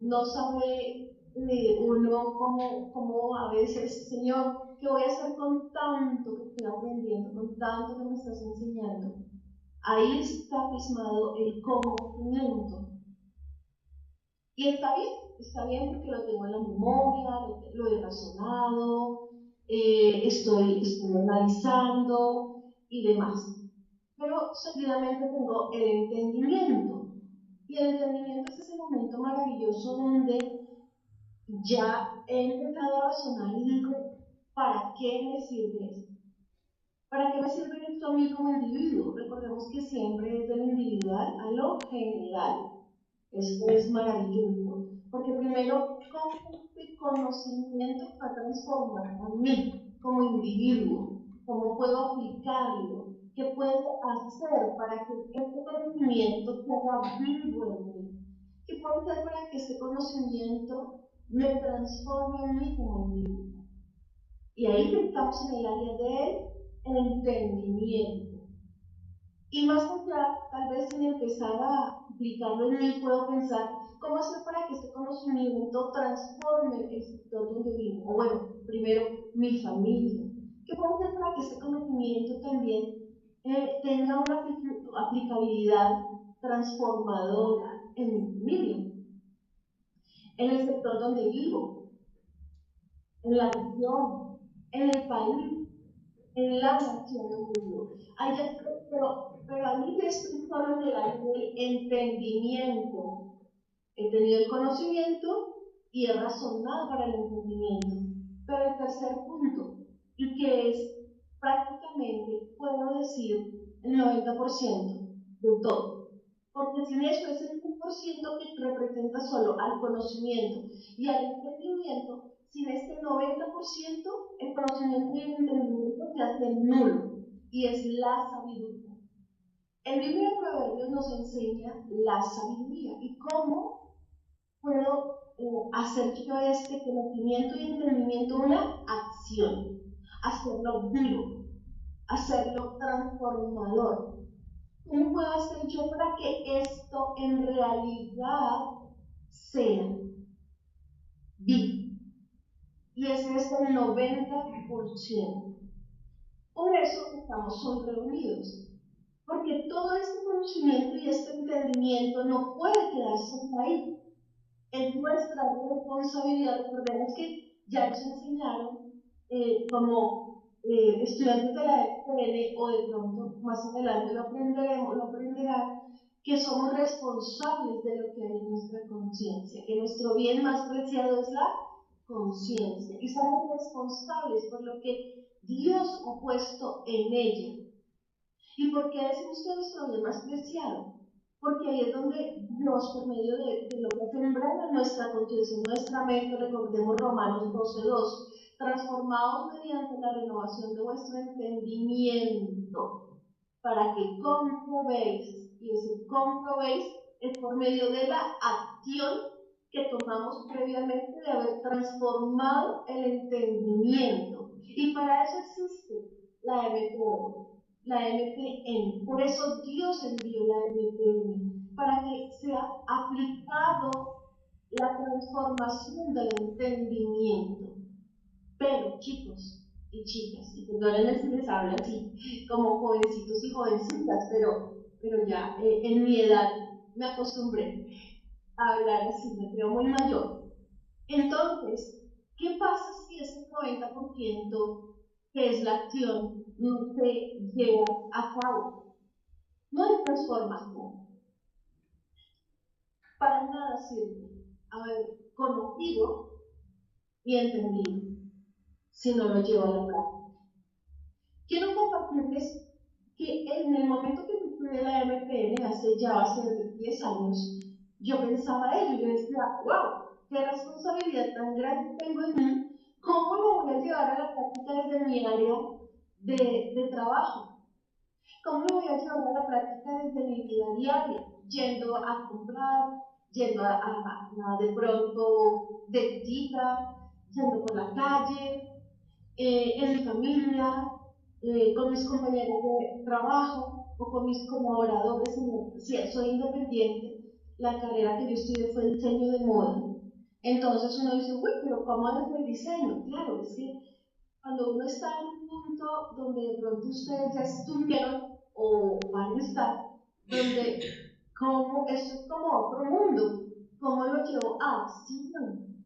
no sabe uno cómo a veces, Señor, ¿qué voy a hacer con tanto que estoy aprendiendo, con tanto que me estás enseñando? Ahí está plasmado el conocimiento. Y está bien porque lo tengo en la memoria, lo he razonado, estoy analizando y demás. Pero seguidamente tengo el entendimiento. Y el entendimiento es ese momento maravilloso donde ya he empezado a razonar y digo, ¿para qué me sirve esto? ¿Para qué me sirve esto a mí como individuo? Recordemos que siempre es de lo individual a lo general. Esto es maravilloso, porque primero, ¿cómo este conocimiento va a transformar a mí como individuo? ¿Cómo puedo aplicarlo? ¿Qué puedo hacer para que este conocimiento se haga vivo en mí? ¿Qué puedo hacer para que este conocimiento me transforme a mí como individuo? Y ahí estamos en el área del entendimiento. Y más allá, tal vez sin empezar a aplicarlo en mí, puedo pensar, ¿cómo hacer para que este conocimiento transforme el sector donde vivo? O bueno, primero, mi familia. ¿Qué puedo hacer para que este conocimiento también tenga una aplicabilidad transformadora en mi familia, en el sector donde vivo, en la región, en el país, en la nación donde vivo? Pero a mí estoy solo en el área del entendimiento. He tenido el conocimiento y he razonado para el entendimiento. Pero el tercer punto, y que es prácticamente, puedo decir, el 90% de todo. Porque sin eso es el 1% que representa solo al conocimiento y al entendimiento. Sin este 90%, el conocimiento y el entendimiento se hacen nulo, y es la sabiduría. El libro de Proverbios nos enseña la sabiduría y cómo puedo hacer yo este conocimiento y entendimiento una acción, hacerlo vivo, hacerlo transformador. ¿Cómo puedo hacer yo para que esto en realidad sea vivo? Y ese es el 90%. Por eso estamos hoy reunidos. Porque todo este conocimiento y este entendimiento no puede quedarse ahí. Es nuestra responsabilidad. Recordemos que ya nos enseñaron como estudiantes de la FPL, o de pronto más adelante lo aprenderán, que somos responsables de lo que hay en nuestra conciencia, que nuestro bien más preciado es la conciencia, y somos responsables por lo que Dios ha puesto en ella. ¿Y por qué decimos que nuestro bien más preciado? Porque ahí es donde Dios, por medio de lo que sembra en nuestra conciencia, en nuestra mente, recordemos Romanos 12:2, transformados mediante la renovación de vuestro entendimiento, para que comprobéis, y ese comprobéis es por medio de la acción que tomamos previamente de haber transformado el entendimiento. Y para eso existe la MPO, la MPN. Por eso Dios envió la MPN, para que sea aplicado la transformación del entendimiento. Pero, chicos y chicas, y perdónenme si les hablo así, como jovencitos y jovencitas, pero ya en mi edad me acostumbré a hablar así, me creo muy mayor. Entonces, ¿qué pasa si ese 90% que es la acción no se lleva a cabo? No hay transformación. Para nada sirve haber conocido y entendido si no lo lleva a la práctica. Quiero compartirles que en el momento que me estudié la MPN, hace 10 años, yo pensaba ello, yo decía, wow, qué responsabilidad tan grande tengo en mí, ¿cómo lo voy a llevar a la práctica desde mi área de trabajo? ¿Cómo lo voy a llevar a la práctica desde mi vida diaria? Yendo a comprar, yendo a de pronto de visita, yendo por la calle, en mi familia, con mis compañeros de trabajo o con mis colaboradores. Si soy independiente, la carrera que yo estudié fue diseño de moda. Entonces uno dice, uy, pero ¿cómo es el diseño? Claro, es que cuando uno está en un punto donde de pronto ustedes ya estuvieron o van a estar, donde como, esto es como otro mundo, ¿cómo lo llevo a acción?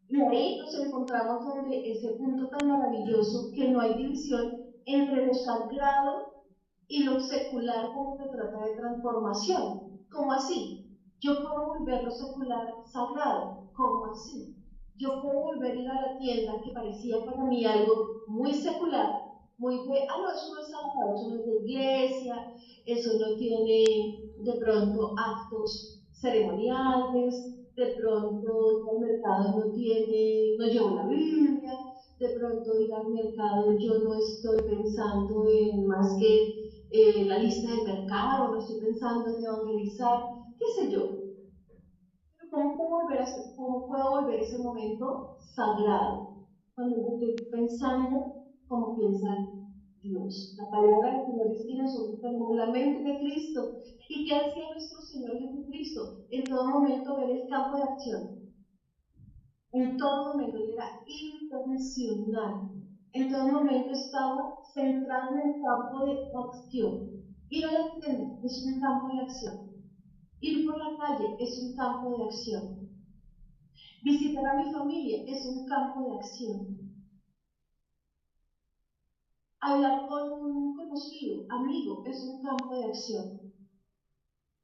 Y ahí nos encontramos donde ese punto tan maravilloso que no hay división entre lo sagrado y lo secular cuando se trata de transformación. ¿Cómo así? Yo puedo volver lo secular sagrado. ¿Cómo así? Yo puedo volver a ir a la tienda que parecía para mí algo muy secular, muy de, no, eso no es sagrado, eso no es de iglesia, eso no tiene de pronto actos ceremoniales, de pronto el mercado no tiene, no llevo la Biblia, de pronto ir al mercado yo no estoy pensando en más que la lista del mercado, no estoy pensando en evangelizar, qué sé yo. Pero ¿cómo puedo volver ese momento sagrado? Cuando estoy pensando como piensa Dios. La palabra del Señor es que nosotros tenemos la mente de Cristo. ¿Y qué hacía nuestro Señor Jesucristo? En todo momento ver el campo de acción. En todo momento era intencional. En todo momento estaba centrado en el campo de acción. Ir a la tienda es un campo de acción. Ir por la calle es un campo de acción. Visitar a mi familia es un campo de acción. Hablar con un conocido, amigo, es un campo de acción.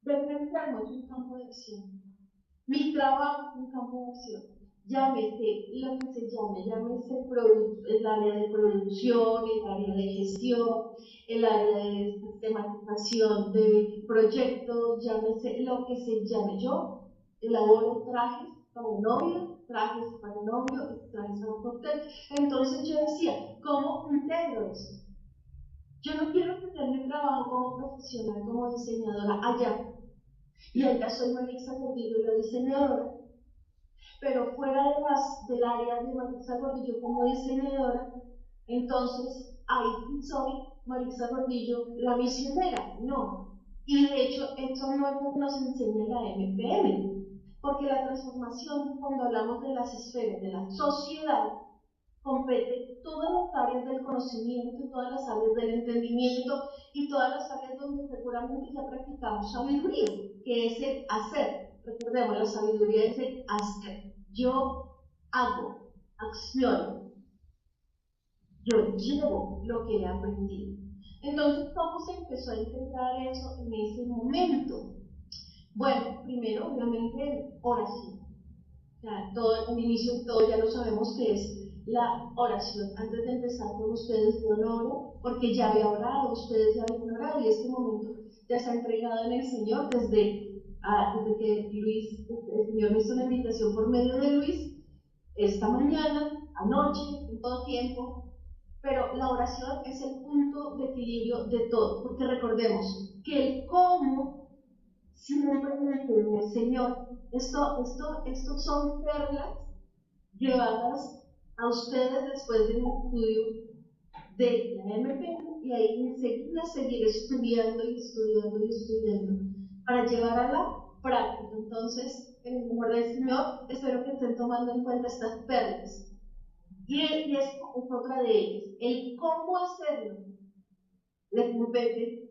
Verme enfermo es un campo de acción. Mi trabajo es un campo de acción. Llámese lo que se llame, llámese el área de producción, el área de gestión, el área de sistematización de proyectos, llámese lo que se llame. Yo elaboro trajes para novia, trajes para novio, trajes para cóctel. Entonces yo decía, ¿cómo integro esto? Yo no quiero tener mi trabajo como profesional, como diseñadora allá. Y allá soy Marisa Gordillo, la diseñadora. Pero fuera del área de Marisa Gordillo como diseñadora, entonces ahí soy Marisa Gordillo, la misionera. No. Y de hecho, esto no es lo que nos enseña la MPM, porque la transformación, cuando hablamos de las esferas de la sociedad, compete todas las áreas del conocimiento, todas las áreas del entendimiento y todas las áreas donde seguramente ya practicamos sabiduría, que es el hacer. Recordemos, la sabiduría es el hacer. Yo hago, acciono, yo llevo lo que he aprendido. Entonces, ¿cómo se empezó a integrar eso en ese momento? Bueno, primero, obviamente, oración. O sea, todo, al inicio de todo ya lo sabemos que es la oración. Antes de empezar con ustedes, yo no oro, porque ya había orado, ustedes ya habían orado y este momento ya está entregado en el Señor desde que Luis, el Señor me hizo la invitación por medio de Luis, esta mañana, anoche, en todo tiempo. Pero la oración es el punto de equilibrio de todo, porque recordemos que el cómo siempre en el Señor. Esto son perlas llevadas a ustedes después de un estudio de la MP y ahí enseguida seguir estudiando y estudiando y estudiando para llevar a la práctica. Entonces, en el nombre del Señor, espero que estén tomando en cuenta estas perlas. Y esta es otra de ellas. El cómo hacerlo le compete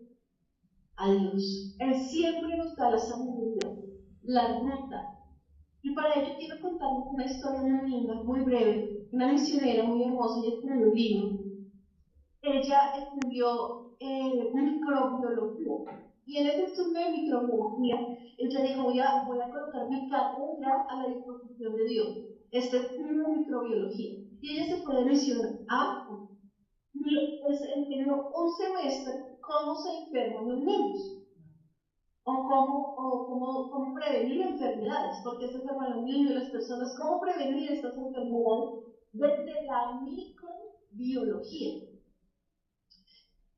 a Dios. Él siempre nos da la sabiduría, la ruta. Y para ello quiero contarles una historia muy linda, muy breve. Una misionera muy hermosa, ella escribió un libro. Ella estudió microbiología. Y en ese estudio de microbiología, ella dijo, voy a colocar mi cátedra a la disposición de Dios. Este estudio de microbiología. Y ella se fue de misión a y enseñó un semestre cómo se enferman los niños cómo prevenir enfermedades, porque se enferman los niños, las personas, cómo prevenir estas enfermedades desde la microbiología.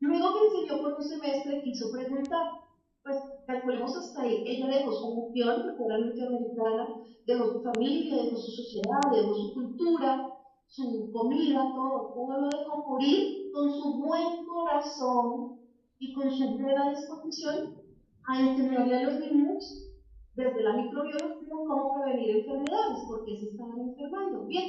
Luego que enseñó por un semestre, quiso preguntar, pues calculemos hasta ahí, ella dejó su nación, porque era norteamericana, dejó su familia, dejó su sociedad, dejó su cultura, su comida, todo lo dejó por ir con su buen corazón y con su buena disposición a enseñarle a los niños desde la microbiología cómo prevenir enfermedades, porque se estaban enfermando. Bien,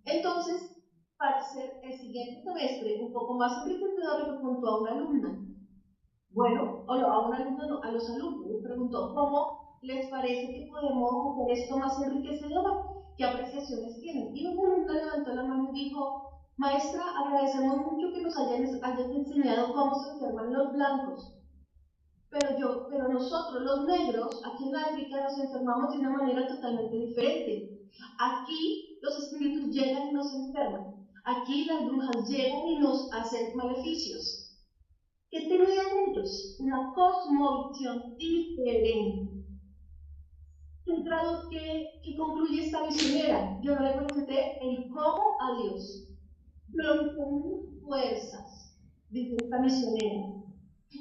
entonces, para ser el siguiente semestre un poco más enriquecedor, le preguntó a una alumna, bueno, o no, a una alumna no, a los alumnos, les preguntó cómo les parece que podemos hacer esto más enriquecedor, qué apreciaciones tienen. Y una alumna levantó la mano y dijo, maestra, agradecemos mucho que nos hayas enseñado cómo se enferman los blancos. Pero nosotros, los negros, aquí en África nos enfermamos de una manera totalmente diferente. Aquí los espíritus llegan y nos enferman. Aquí las brujas llegan y nos hacen maleficios. ¿Qué tenían ellos? Una cosmovisión diferente. ¿Qué concluye esta misionera? Yo no le pregunté el cómo a Dios. Glorifiqué mis fuerzas, dice esta misionera.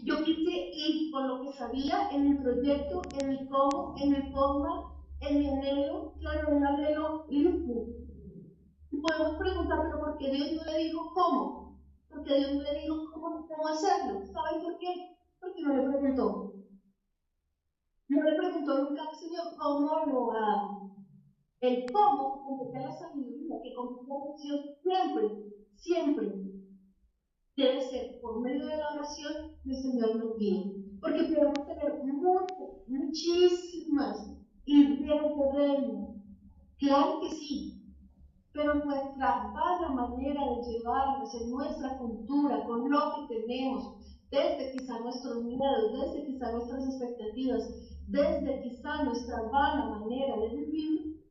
Yo quise ir con lo que sabía en mi proyecto, en mi cómo, en mi forma, en mi anhelo, claro, un anhelo limpio. Y podemos preguntar, pero ¿por qué Dios no le dijo cómo? Porque Dios no le dijo cómo hacerlo. ¿Saben por qué? Porque no le preguntó. No le preguntó nunca al Señor cómo lo hago. El cómo compete la sabiduría, que compete la oración siempre debe ser por medio de la oración que el Señor nos guíe. Porque podemos tener muchísimas ideas de reino. Claro que sí. Pero nuestra vana manera de llevarlas en nuestra cultura, con lo que tenemos, desde quizá nuestros miedos, desde quizá nuestras expectativas, desde quizá nuestra vana manera de vivir,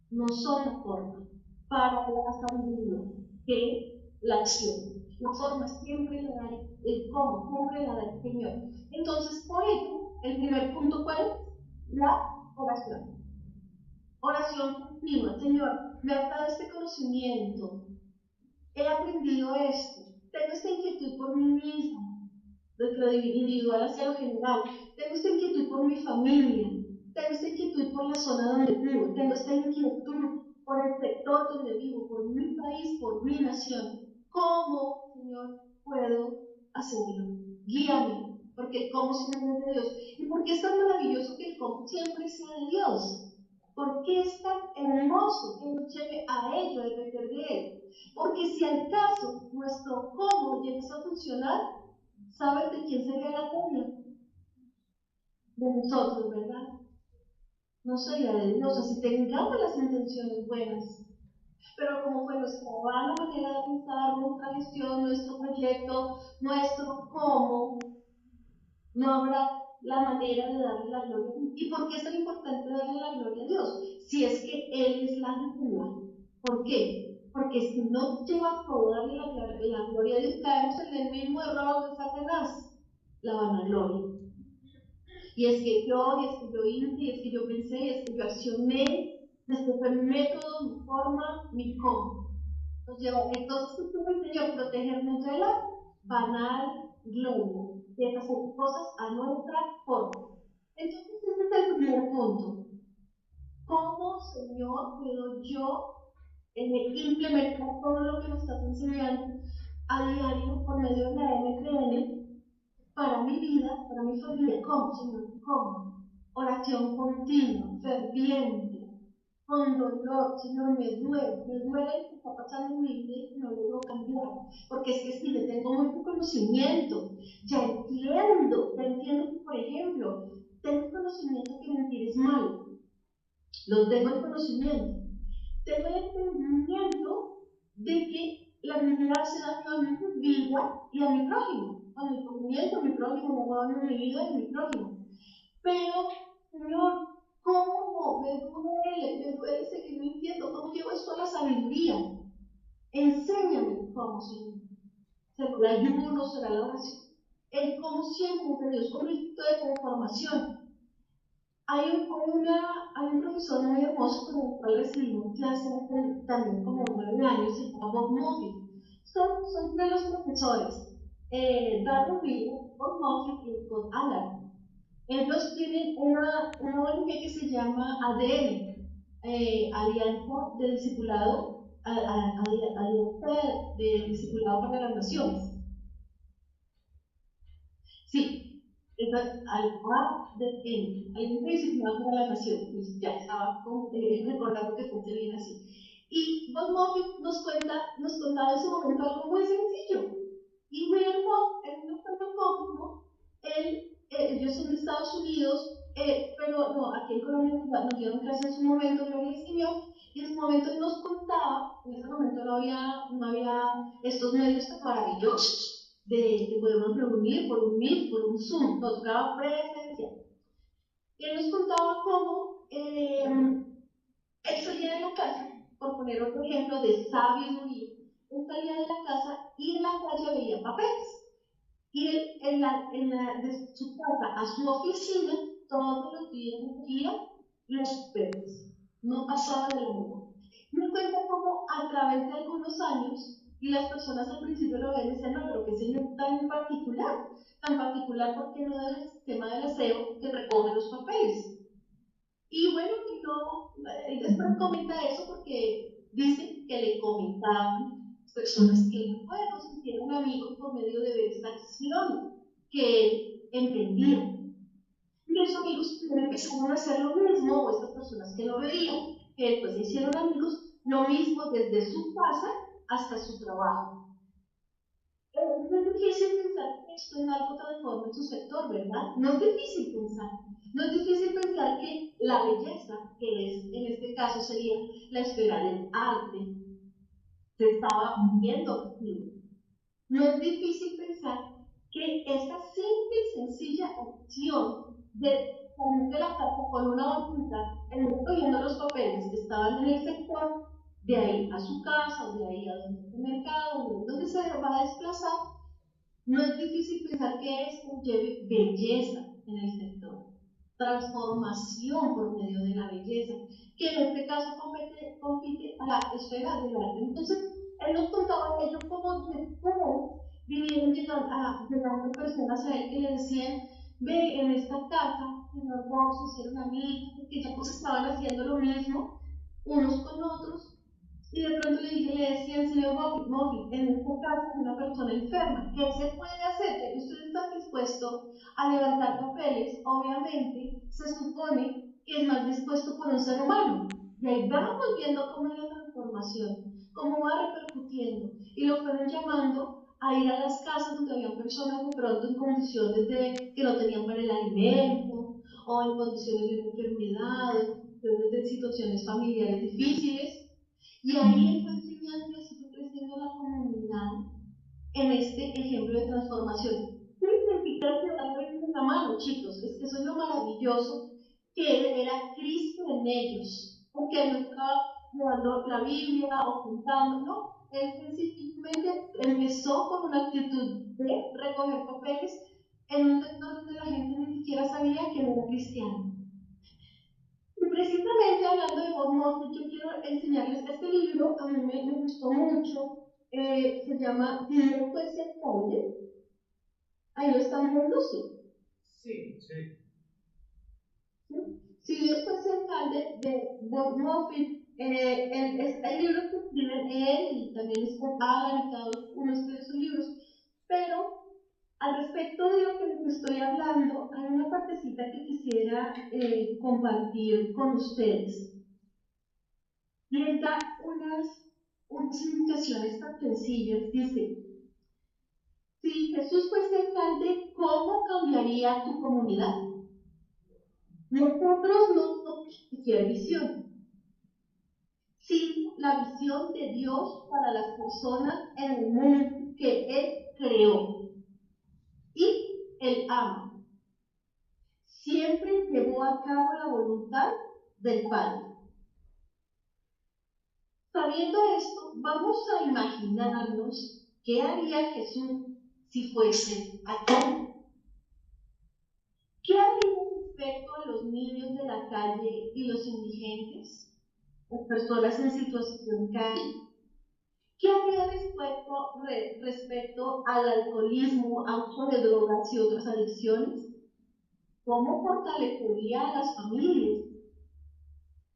no son la forma para la sabiduría que la acción. La forma siempre la da el cómo, siempre la da el Señor. Entonces, por ello, el primer punto, ¿cuál es? La oración. Oración continua. Señor, me has dado este conocimiento, he aprendido esto, tengo esta inquietud por mí mismo, desde lo individual hacia lo general, tengo esta inquietud por mi familia, tengo esta inquietud por la zona donde vivo, tengo esta inquietud por el sector donde vivo, por mi país, por mi nación. ¿Cómo, Señor, puedo hacerlo? Guíame, porque el cómo siempre es de Dios. ¿Y por qué es tan maravilloso que el cómo siempre sea de Dios? ¿Por qué es tan hermoso que nos lleve a ello, a depender de Él? Porque si al caso nuestro cómo llega a funcionar, ¿saben de quién sería la gloria? De nosotros, ¿verdad? No sería de Dios, así tengamos las intenciones buenas. Pero como fue nuestra mala manera de pensar, nuestra gestión, nuestro proyecto, nuestro cómo, no habrá la manera de darle la gloria. ¿Y por qué es tan importante darle la gloria a Dios? Si es que Él es la gloria. ¿Por qué? Porque si no lleva todo darle la gloria a Dios, caemos en el mismo error de Satanás, la vanagloria. Y es que yo hice, y es que yo pensé, y es que yo accioné, este fue mi método, mi forma, mi cómo. Entonces, ¿qué el Señor? Protegernos de la banal gloria, de hacer cosas a nuestra forma. Entonces, ese es el primer punto. ¿Cómo, Señor, puedo yo implementar todo lo que nos estás enseñando a diario por medio de la MTN para mi vida, para mi familia? ¿Cómo, Señor? ¿Cómo? Oración continua, ferviente, con dolor. Señor, me duele lo que está pasando en mi vida y no logro cambiar. Porque es que sí, le tengo mucho conocimiento, ya entiendo que, por ejemplo, tengo conocimiento que mentir es malo, lo tengo el conocimiento. Tengo el entendimiento de que la mentira hace daño a mi vida y a mi prójimo, a mi conocimiento, a mi prójimo, no hago daño a mi vida y a mi prójimo. Pero, Señor, ¿cómo me duele seguir mintiendo? ¿Cómo llevo esto a la sabiduría? Enséñame cómo, Señor. ¿Será el ayuno? ¿Será la oración? El cómo siempre de Dios, con un de transformación. Hay un profesor muy hermoso con el cual recibimos clases también como 9 años, se llama Bob Moffitt. Son de los profesores, Darren Miller, Bob Moffitt y Scott Allard. Ellos tienen una ONG que se llama ADN, Alianza de Discipulado, Alianza de Discipulado para las Naciones. Sí, al A de N, alguien designado para la nación, pues ya estaba recordando que fuese bien así. Y Bob Moffitt nos contaba en su momento algo muy sencillo. Y William Bob, en un entorno cómico, ellos son de Estados Unidos, pero no, aquí en Colombia nos dieron clase en su momento, Gloria y Señor, y en su momento nos contaba, en ese momento no había estos medios tan maravillosos de que podemos reunir por un Meet, por un Zoom, nos tocaba presencial. Y él nos contaba cómo él salía de la casa, por poner otro ejemplo de sabio y morir, él salía de la casa y en la calle veía papeles. Y él de su casa a su oficina, todos los días recogía los papeles. No pasaba de lo mismo. Me cuenta cómo a través de algunos años, y las personas al principio lo ven y dicen, no, pero qué señor tan particular porque no deja el sistema del aseo que recoge los papeles. Y bueno, él después comenta eso porque dice que le comentaban personas que luego se hicieron amigos por medio de esta acción que él emprendía. Y los amigos empezaron a hacer lo mismo, o estas personas que lo veían, que después se hicieron amigos, lo mismo desde su casa hasta su trabajo. No es difícil pensar que esto es algo transforma en su sector, ¿verdad? No es difícil pensar. No es difícil pensar que la belleza, que es en este caso sería la esfera del arte, se estaba viendo aquí. No es difícil pensar que esta simple y sencilla acción de salir de la casa con una bolsita, recogiendo los papeles que estaban en el sector, de ahí a su casa, o de ahí a su mercado, donde se va a desplazar, no es difícil pensar que esto lleve belleza en el sector, transformación por medio de la belleza, que en este caso compite a la esfera del arte. Entonces, él nos contaba ello como después vinieron llegando personas a él que le decían, ve, en esta casa, señor Bob, se hicieron amigos, que ya pues estaban haciendo lo mismo, unos con otros, y de pronto le decía al señor Moffitt, en este caso una persona enferma, ¿qué se puede hacer? Ya que usted está dispuesto a levantar papeles, obviamente se supone que es más dispuesto por un ser humano. Y ahí vamos viendo cómo es la transformación, cómo va repercutiendo. Y lo fueron llamando a ir a las casas donde había personas de pronto en condiciones de que no tenían para el alimento, o en condiciones de enfermedad, de situaciones familiares difíciles. Y ahí él fue enseñando y así fue creciendo la comunidad en este ejemplo de transformación. ¿Qué significa llevarlo en la mano, chicos? Es que eso es lo maravilloso, que él era Cristo en ellos, porque él no estaba llevando la Biblia o contando, ¿no? Él sencillamente empezó con una actitud de recoger papeles en un sector donde la gente ni siquiera sabía que era cristiano. Y precisamente hablando de Bob Moffitt, yo quiero enseñarles este libro, a mí me gustó mucho, se llama Si Dios fuese alcalde. Ahí lo están viendo, sí. Sí. Sí. Si Dios fuese alcalde de Bob Moffitt, el libro que escriben él y también es con Alan y cada uno escribe sus libros, pero al respecto de lo que les estoy hablando, hay una partecita que quisiera compartir con ustedes. Y él da unas indicaciones tan sencillas. Dice, si Jesús fuese alcalde, ¿cómo cambiaría tu comunidad? Nosotros no somos cualquier visión, sino la visión de Dios para las personas en el mundo que Él creó. Y Él ama. Siempre llevó a cabo la voluntad del Padre. Sabiendo esto, vamos a imaginarnos qué haría Jesús si fuese alcalde. ¿Qué haría respecto a los niños de la calle y los indigentes? Las personas en situación de calle. ¿Qué haría respecto al alcoholismo, abuso de drogas y otras adicciones? ¿Cómo fortalecería a las familias?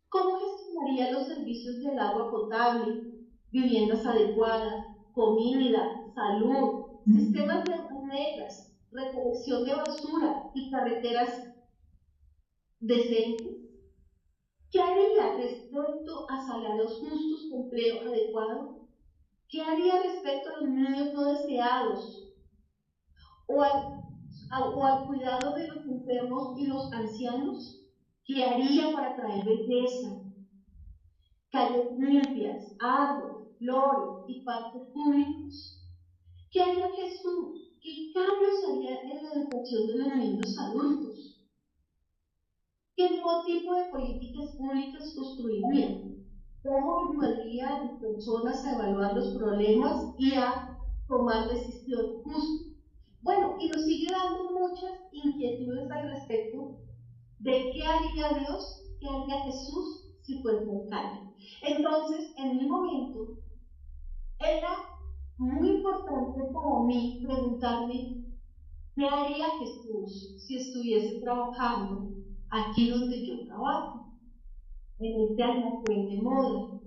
¿Cómo gestionaría los servicios del agua potable, viviendas adecuadas, comida, salud, sistemas de aguas negras, recolección de basura y carreteras decentes? ¿Qué haría respecto a salarios justos con empleo adecuado? ¿Qué haría respecto a los niños no deseados o al cuidado de los enfermos y los ancianos? ¿Qué haría para traer belleza, calles limpias, árboles, flores y parques públicos? ¿Qué haría Jesús? ¿Qué cambios haría en la educación de los niños adultos? ¿Qué nuevo tipo de políticas públicas construiría? ¿Cómo ayudaría a las personas a evaluar los problemas y a tomar decisiones justas? Bueno, y nos sigue dando muchas inquietudes al respecto de qué haría Dios, qué haría Jesús si fuera alcalde. Entonces, en mi momento, era muy importante para mí preguntarme qué haría Jesús si estuviese trabajando aquí donde yo trabajo, en este almacén de moda.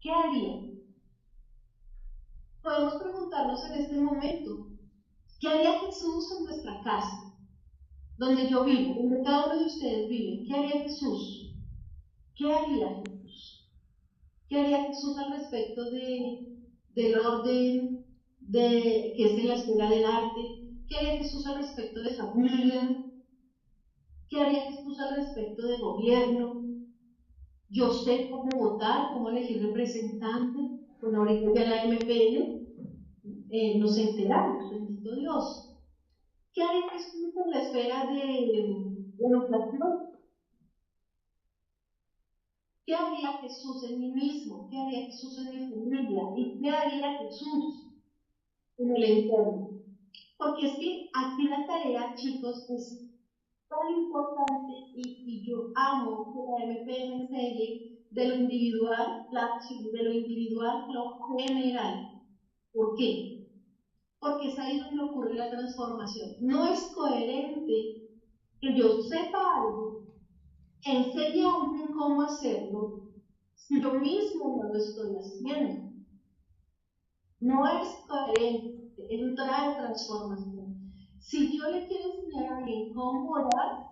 ¿Qué haría? Podemos preguntarnos en este momento, ¿qué haría Jesús en nuestra casa, donde yo vivo, donde cada uno de ustedes vive? ¿Qué haría Jesús? ¿Qué haría Jesús? ¿Qué haría Jesús al respecto del orden que es en la esfera del arte? ¿Qué haría Jesús al respecto de familia? ¿Qué haría Jesús al respecto de gobierno? Yo sé cómo votar, cómo elegir representante. Bueno, ahorita ya la MPN nos enteramos, bendito Dios. ¿Qué haría Jesús en la esfera de educación? ¿Qué haría Jesús en mí mismo? ¿Qué haría Jesús en mi familia? ¿Y qué haría Jesús en el entorno? Porque es que aquí la tarea, chicos, es tan importante y yo amo que la MP me enseñe de lo individual, de lo individual, lo general. ¿Por qué? Porque es ahí donde ocurre la transformación. No es coherente que yo sepa algo, enseñe a alguien cómo hacerlo, si yo mismo no lo estoy haciendo. No es coherente entrar en transformación. Si yo le quiero enseñar a alguien cómo orar,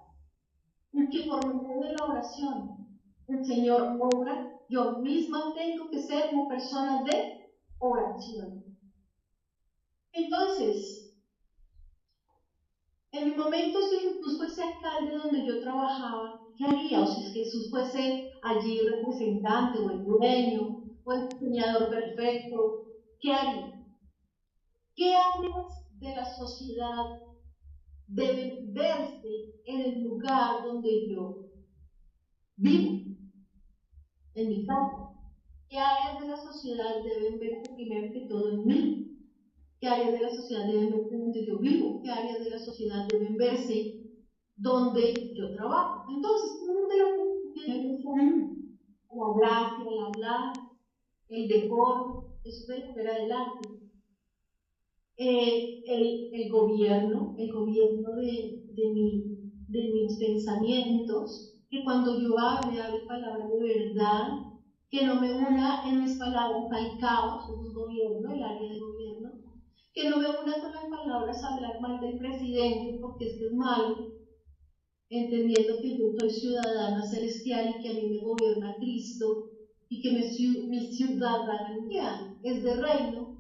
y que por medio de la oración el Señor obra, yo misma tengo que ser una persona de oración. Entonces, en mi momento, si Jesús fuese alcalde donde yo trabajaba, ¿qué haría? O si Jesús fuese allí representante o el dueño o el diseñador perfecto, ¿qué haría? ¿Qué áreas de la sociedad deben verse en el lugar donde yo vivo, en mi casa? ¿Qué áreas de la sociedad deben verse primero que todo en mí? ¿Qué áreas de la sociedad deben verse donde yo vivo? ¿Qué áreas de la sociedad deben verse donde yo trabajo? Entonces, una de las cosas que deben verse en mí, la gracia, el hablar, el decoro, eso debe ser adelante. El gobierno de mis pensamientos, que cuando yo hable palabras de verdad, que no me una en mis palabras al caos, eso es gobierno, el área de gobierno, que no me una con las palabras a hablar mal del presidente, porque es que es malo, entendiendo que yo soy ciudadana celestial y que a mí me gobierna Cristo, y que mi ciudadanía es de reino.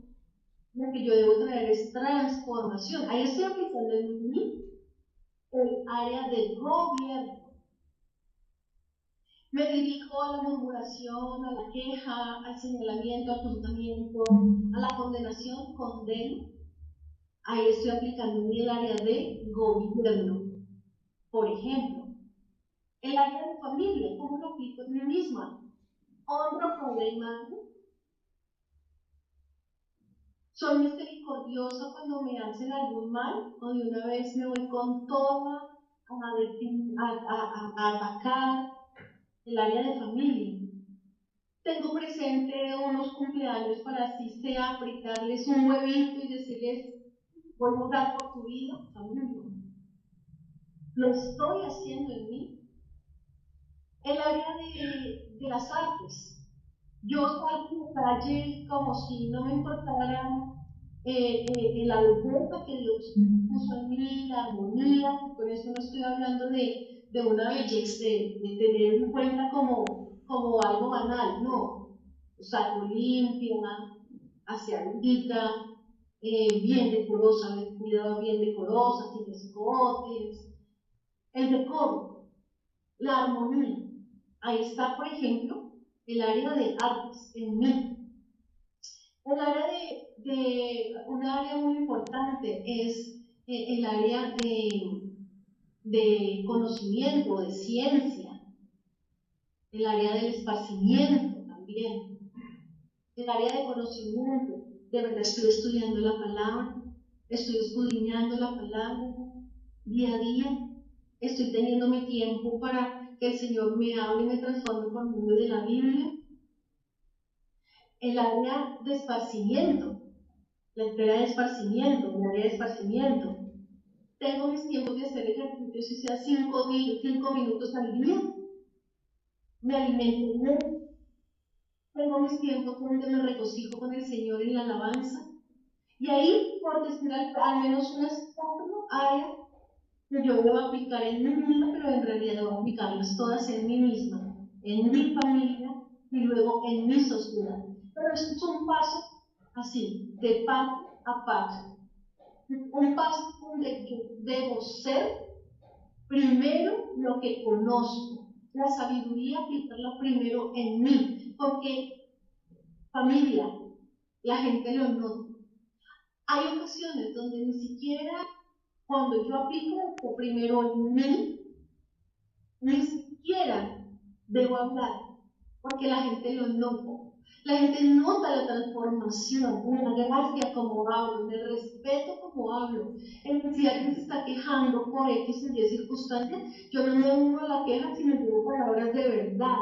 Lo que yo debo traer es transformación. Ahí estoy aplicando en mí el área del gobierno. Me dirijo a la murmuración, a la queja, al señalamiento, al juzgamiento, a la condenación, condeno. Ahí estoy aplicando en el área de gobierno. Por ejemplo, el área de familia, ¿cómo lo aplico en mí misma? Honro padre y madre. Soy misericordiosa cuando me hacen algún mal, o de una vez me voy con toda a atacar el área de familia. Tengo presente unos cumpleaños para así sea aplicarles un huevito y decirles, voy a orar por tu vida, familia. Lo estoy haciendo en mí. El área de las artes. Yo salgo en la calle como si no me importara la belleza que Dios puso en mí, la armonía. Con eso no estoy hablando de una belleza, de tener en cuenta como algo banal, no. Salgo limpia, aseadita, bien decorosa, vestida bien decorosa, sin escotes. El decoro, la armonía. Ahí está, por ejemplo, el área de artes en mí. El área un área muy importante es el área de conocimiento, de ciencia, el área del esparcimiento también, el área de conocimiento. De verdad estoy estudiando la palabra, estoy escudriñando la palabra día a día, estoy teniendo mi tiempo para que el Señor me hable y me transforme por medio de la Biblia. El área de esparcimiento, la espera de esparcimiento, el área de esparcimiento. Tengo mis tiempos de hacer ejercicio, si sea 5 minutos al día. Me alimento bien. Tengo mis tiempos donde me regocijo con el Señor en la alabanza. Y ahí, por decir al menos unas 4 áreas que yo debo aplicar en mí misma, pero en realidad debo aplicarlas todas en mí misma, en mi familia y luego en mi sociedad. Pero esto es un paso así, de paso a paso. Un paso donde yo debo ser primero lo que conozco, la sabiduría aplicarla primero en mí, porque familia, la gente lo nota. Hay ocasiones donde ni siquiera cuando yo aplico esto primero en mí, ni siquiera debo hablar, porque la gente lo nota. La gente nota la transformación, una gracia como hablo, el respeto como hablo. En que si alguien se está quejando por X y Y circunstancia, yo no me uno a la queja, sino digo palabras de verdad.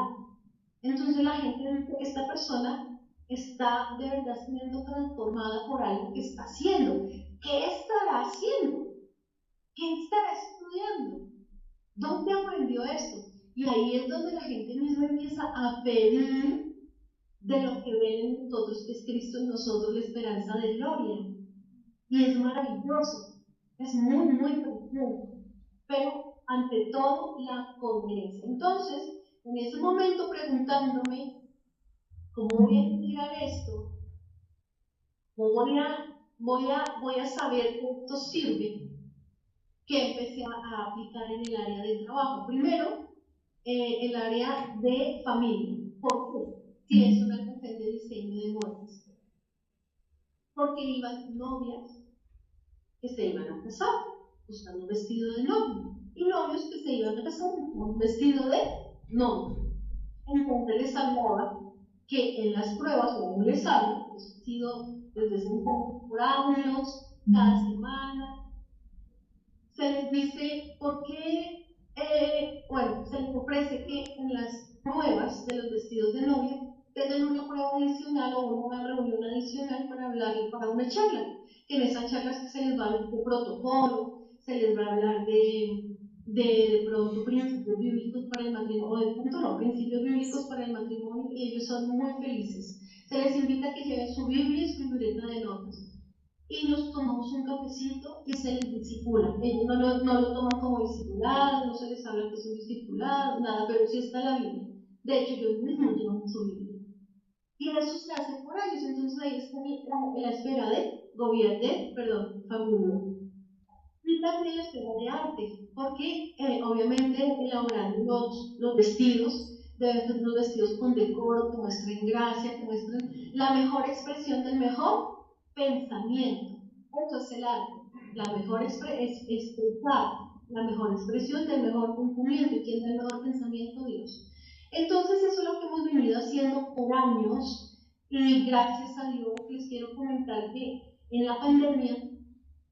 Entonces la gente dice que esta persona está de verdad siendo transformada por algo que está haciendo. ¿Qué estará haciendo? ¿Qué estará estudiando? ¿Dónde aprendió esto? Y ahí es donde la gente misma empieza a pedir de lo que ven en nosotros, que es Cristo en nosotros, la esperanza de gloria. Y es maravilloso, es muy, muy profundo. Pero ante todo, la coherencia. Entonces, en ese momento preguntándome, ¿cómo voy a integrar esto? ¿Cómo voy a saber que esto sirve? Que empecé a aplicar en el área de trabajo. Primero, el área de familia. ¿Por qué? Si es una almacén de diseño de modas. Porque iban novias que se iban a casar, buscando un vestido de novio, y novios que se iban a casar con un vestido de novio. Entonces les hablaba que en las pruebas, como les hablo, pues ha sido desde ese entonces por años, cada semana, se les dice por qué, bueno, se les ofrece que en las pruebas de los vestidos de novia tengan una prueba adicional o una reunión adicional para hablar, para una charla, que en esas charlas que se les va a hablar de protocolo, se les va a hablar de pronto principios bíblicos para el matrimonio, o de pronto no, principios bíblicos para el matrimonio, y ellos son muy felices. Se les invita a que lleven su Biblia y su libreta de notas y nos tomamos un cafecito y se les discipula. Ellos no lo toman como discipulado, no se les habla que son discipulados, nada, pero sí está la Biblia. De hecho, ellos mismos llevan su Biblia. Y eso se hace por ellos, entonces ahí está la esfera de gobierno, perdón, familia. Y también la esfera de arte, porque obviamente elaborando los vestidos, deben ser unos vestidos con decoro, que muestren gracia, que muestren la mejor expresión del mejor pensamiento. Esto es el arte. La mejor expresar la mejor expresión del mejor cumplimiento. ¿Y quién da el mejor pensamiento? Dios. Entonces eso es lo que hemos venido haciendo por años y gracias a Dios les quiero comentar que en la pandemia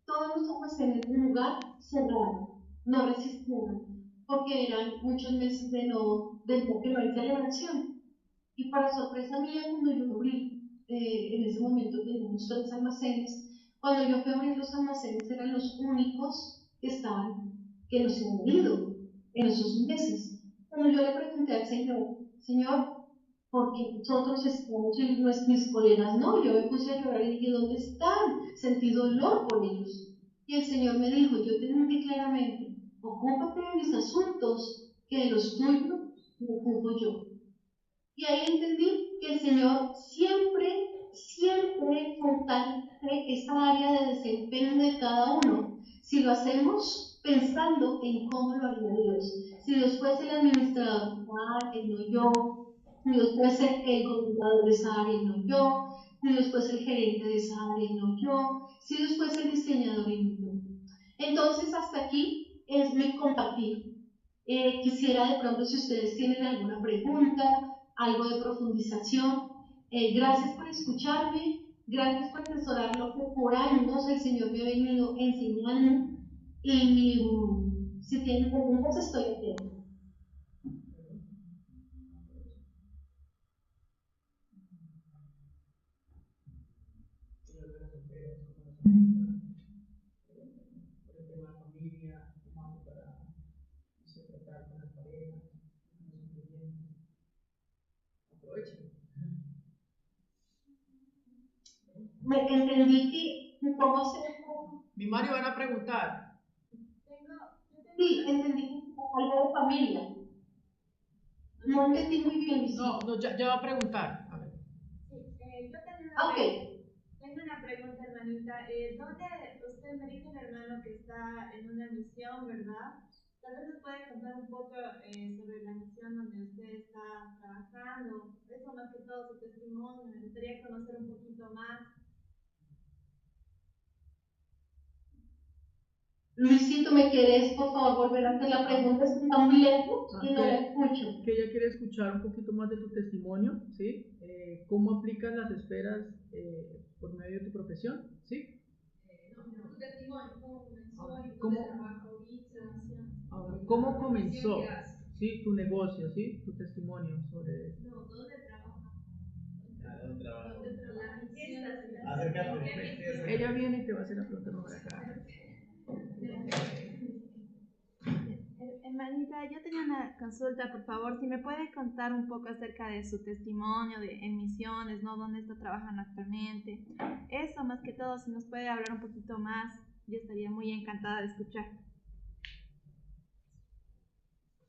todos los almacenes del lugar cerraron, no resistieron, porque eran muchos meses de que no hay celebración. Y para sorpresa mía, cuando yo abrí, en ese momento teníamos 3 almacenes, cuando yo fui a abrir los almacenes eran los únicos que no se han ido en esos meses. Cuando yo le pregunté al Señor, Señor, porque nosotros estamos y mis colegas no. Yo me puse a llorar y dije, ¿dónde están? Sentí dolor por ellos. Y el Señor me dijo, yo te dije claramente, ocúpate de mis asuntos, que de los tuyos me ocupo yo. Y ahí entendí que el Señor siempre fortalece esa área de desempeño de cada uno. Si lo hacemos pensando en cómo lo haría Dios. Si Dios fuese el administrador, Él no yo. Si Dios fuese el gobernador de esa área, no yo. Si Dios fuese el gerente de esa área, no yo. Si Dios fuese el diseñador, no yo. Entonces, hasta aquí es mi compartir. Quisiera de pronto, si ustedes tienen alguna pregunta, algo de profundización, gracias por escucharme, gracias por asesorar lo que por años el Señor me ha venido enseñando y si tienen preguntas estoy atenta. Me entendí que cómo hacer. Mi Mario van a preguntar. Sí, entendí que algo de familia. No entendí muy bien. No, ya va a preguntar. A ver. Sí, tengo una pregunta, hermanita. ¿Dónde usted me dijo, hermano, que está en una misión, verdad? Tal vez nos puede contar un poco sobre la misión donde usted está trabajando. Eso más que todo su testimonio. Me gustaría conocer un poquito más. Luisito, ¿me quieres por favor volver a hacer la pregunta? Está muy lejos y no la escucho. Que ella quiere escuchar un poquito más de tu testimonio, ¿sí? ¿Cómo aplicas las esferas por medio de tu profesión? ¿Sí? Tu testimonio, cómo comenzó y ¿Cómo trabaja ahorita. ¿Cómo comenzó? Sí, tu negocio, ¿sí? Tu testimonio sobre... No, ¿dónde trabaja? ¿Dónde trabaja? Acércate. Ella viene y te va a hacer la pregunta mejor acá. Hermanita, yo tenía una consulta, por favor, si me puede contar un poco acerca de su testimonio en misiones, ¿no? ¿Dónde está trabajando actualmente? Eso, más que todo, si nos puede hablar un poquito más, yo estaría muy encantada de escuchar.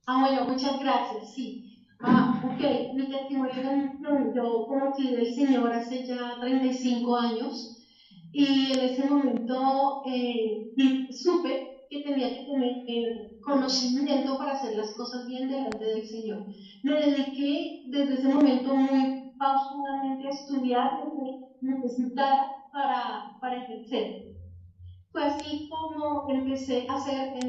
Bueno, muchas gracias, sí. Ok, mi testimonio de misión, yo conocí del Señor hace ya 35 años y en ese momento supe que tenía que tener conocimiento para hacer las cosas bien delante del Señor. Me dediqué desde ese momento muy pausadamente a estudiar lo que necesitara para ejercer. Fue así como empecé a hacer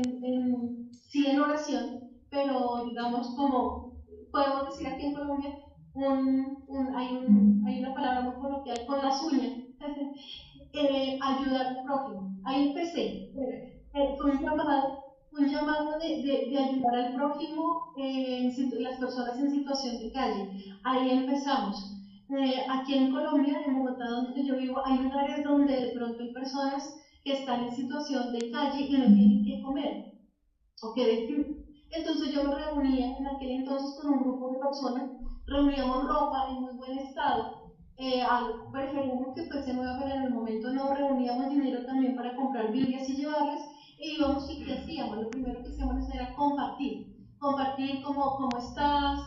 sí en oración, pero digamos como podemos decir aquí en Colombia, hay una palabra muy coloquial, con las uñas, ayudar al prójimo. Ahí empecé. Fue un llamado de ayudar al prójimo, las personas en situación de calle. Ahí empezamos. Aquí en Colombia, en Bogotá, donde yo vivo, hay lugares donde de pronto hay personas que están en situación de calle y no tienen que comer o que vestir. Entonces yo me reunía en aquel entonces con un grupo de personas, reuníamos ropa en muy buen estado, preferíamos que fuese nueva, pero en el momento no reuníamos dinero también para comprar Biblias y llevarlas, e íbamos y ¿qué hacíamos? Lo primero que hacíamos era compartir cómo estás,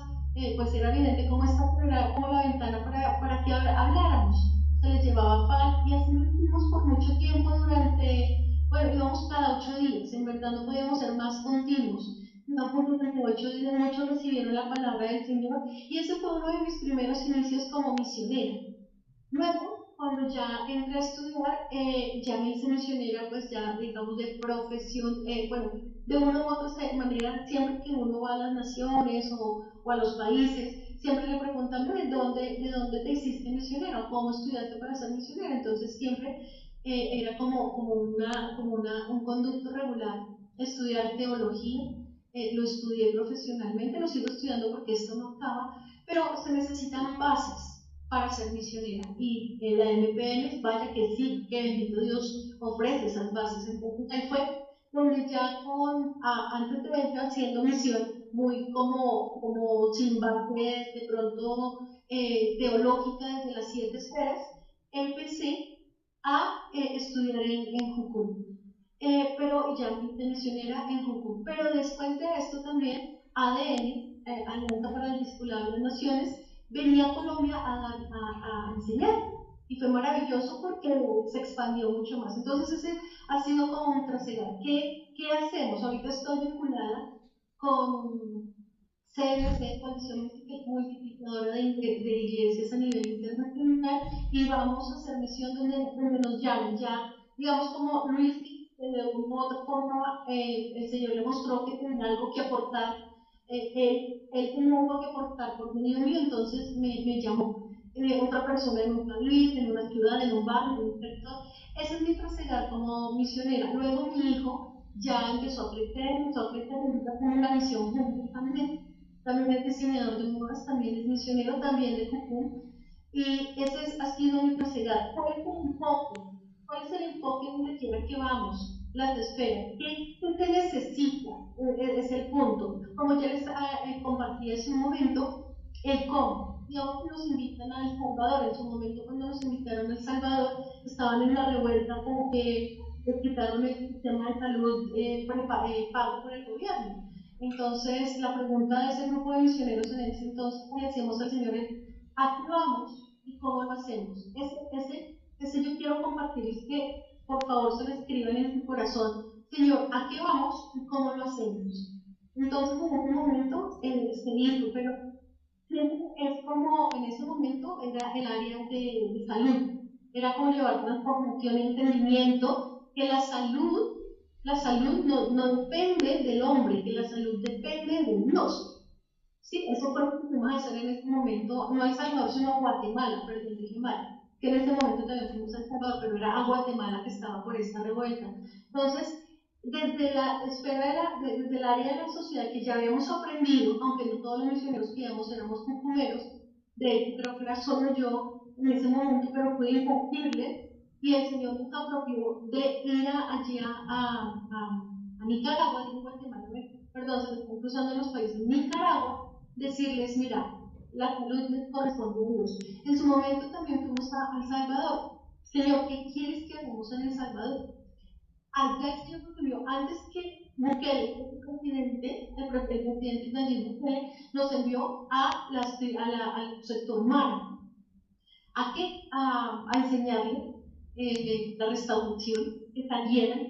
pues era evidente cómo estás, pero era como la ventana para que habláramos. Se les llevaba pan y así lo hicimos por mucho tiempo bueno, íbamos cada 8 días, en verdad no podíamos ser más continuos. No, por 8 días muchos recibieron la palabra del Señor y ese fue uno de mis primeros inicios como misionera. Luego, cuando ya entré a estudiar, ya me hice misionera, pues ya digamos de profesión, bueno, de una u otra manera, siempre que uno va a las naciones o a los países, siempre le preguntan, ¿de dónde te hiciste misionera? ¿Cómo estudiaste para ser misionera? Entonces siempre era un conducto regular estudiar teología, lo estudié profesionalmente, lo sigo estudiando porque esto no acaba, pero se necesitan bases para ser misionera y la MPN, vaya que sí, que bendito Dios ofrece esas bases. Entonces ahí fue donde ya antes de entrar haciendo misión muy como sin base de pronto teológica desde las 7 esferas, empecé a estudiar en Jucum. Pero ya mi intención era en Jucum. Pero después de esto también, ADN, Alianza para el Discipulado de las Naciones, venía a Colombia a enseñar. Y fue maravilloso porque se expandió mucho más. Entonces ese ha sido como un trasegar. ¿Qué hacemos? Ahorita estoy vinculada con CNC, Coalición Multiplicadora de Iglesias a nivel internacional, y vamos a hacer misión donde nos llamen. Ya, digamos, como Luis, de una u otra forma, el Señor le mostró que tenía algo que aportar. Él tenía algo que aportar por medio mío, entonces me llamó. Otra persona en un país, en una ciudad, en un barrio, en un sector. Ese es mi trasegar como misionera. Luego mi hijo ya empezó a crecer, ahorita con una misión juntos también es diseñador de modas, también es misionero, también de Jucum, y ese ha sido mi trasegar. ¿Cuál es el enfoque? ¿Cuál es el enfoque donde quiera que vamos? Las esferas. ¿Qué se necesita? Es el punto. Como ya les compartí hace un momento, el cómo. Digamos que nos invitan a El Salvador. En su momento, cuando nos invitaron a El Salvador, estaban en la revuelta como que quitaron el sistema de salud pago por el gobierno. Entonces, la pregunta de ese grupo de misioneros en ese entonces le decíamos al Señor es: ¿a qué vamos y cómo lo hacemos? Ese yo quiero compartirles, que por favor se lo escriban en su corazón. Señor, ¿a qué vamos y cómo lo hacemos? Entonces, en ese momento se hizo, pero es como en ese momento era el área de salud. Era como llevar transformación y entendimiento que la salud no depende del hombre, que la salud depende de Dios. Sí, eso fue lo que fuimos a hacer en este momento, no El Salvador, sino Guatemala, perdón, dije mal, que en ese momento también fuimos a El Salvador, pero era a Guatemala que estaba por esta revuelta. Entonces, desde la esfera desde el área de la sociedad que ya habíamos aprendido, aunque no todos los misioneros que íbamos éramos cucumeros, de hecho creo que era solo yo en ese momento, pero pude impartirle, y el Señor nos apropió de ir allí a Nicaragua, digo Guatemala, perdón, se me están cruzando los países, Nicaragua, decirles: mira, la salud les corresponde a Dios. En su momento también fuimos a El Salvador. Señor, ¿qué quieres que hagamos en El Salvador? Allá el Señor nos envió, antes que Bukele, el presidente Nayib Bukele, nos envió al sector Mara. ¿A qué? A enseñarle la restauración, que salieran,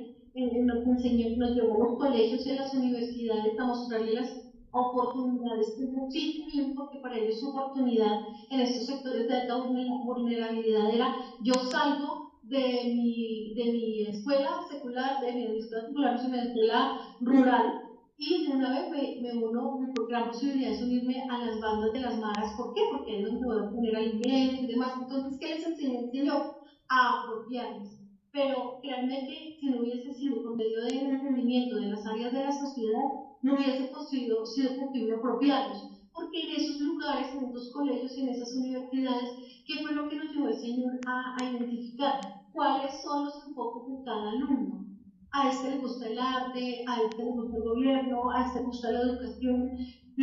nos llevó a los colegios y a las universidades a mostrarles las oportunidades que existen, porque para ellos su oportunidad en estos sectores de alta vulnerabilidad era: yo salgo de mi escuela secular, de mi escuela secular, de mi escuela rural, y de una vez me uno, mi gran posibilidad es unirme a las bandas de las maras. ¿Por qué? Porque ahí es donde voy a obtener alimento y demás. Entonces, ¿qué les enseñó el Señor? A apropiarles. Pero créanme que si no hubiese sido por medio del entendimiento de las áreas de la sociedad, no hubiese sido posible apropiarlos. Porque en esos lugares, en esos colegios, en esas universidades, ¿qué fue lo que nos llevó el Señor a identificar? ¿Cuáles son los enfoques de cada alumno? A este le gusta el arte, a este le gusta el gobierno, a este le gusta la educación, y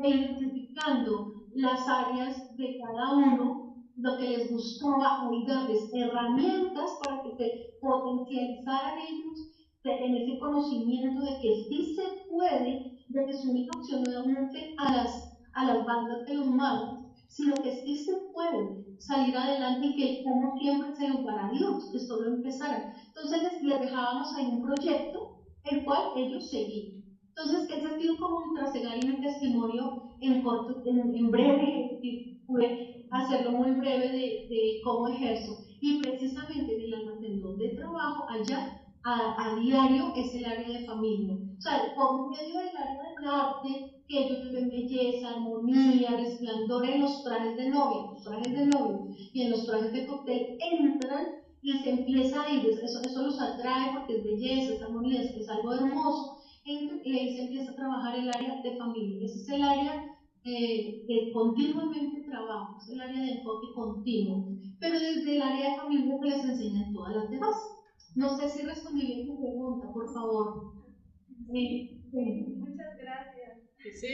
identificando las áreas de cada uno, lo que les gustaba, y darles herramientas para que se potencializaran ellos en ese conocimiento de que sí se puede, de que su única opción no era unirse a las bandas de los malos, sino que sí se puede salir adelante, y que como siempre se lo para Dios, que solo empezaran. Entonces les dejábamos ahí un proyecto, el cual ellos seguían. Entonces ese ha sido como un trasegar y un testimonio en breve, y pude hacerlo muy breve de cómo ejerzo. Y precisamente en el almacén donde trabajo, allá a diario, es el área de familia. O sea, por medio del área del arte, que ellos ven belleza, armonía, resplandor en los trajes de novia, y en los trajes de cóctel, entran y se empieza a ir. Eso los atrae porque es belleza, es armonía, es algo hermoso. Y ahí se empieza a trabajar el área de familia. Ese es el área que continuamente trabajo, es el área de enfoque continuo. Pero desde el área de familia se les enseñan todas las demás. No sé si respondí bien tu pregunta, por favor. Muchas gracias. Sí.